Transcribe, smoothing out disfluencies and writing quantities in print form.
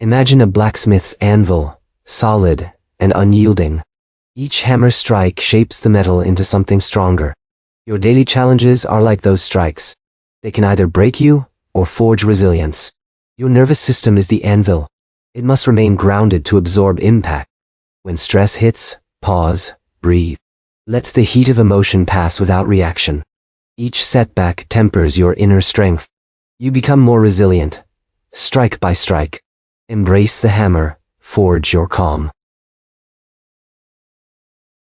Imagine a blacksmith's anvil, solid and unyielding. Each hammer strike shapes the metal into something stronger. Your daily challenges are like those strikes. They can either break you or forge resilience. Your nervous system is the anvil. It must remain grounded to absorb impact. When stress hits, pause, breathe. Let the heat of emotion pass without reaction. Each setback tempers your inner strength. You become more resilient, strike by strike. Embrace the hammer, forge your calm.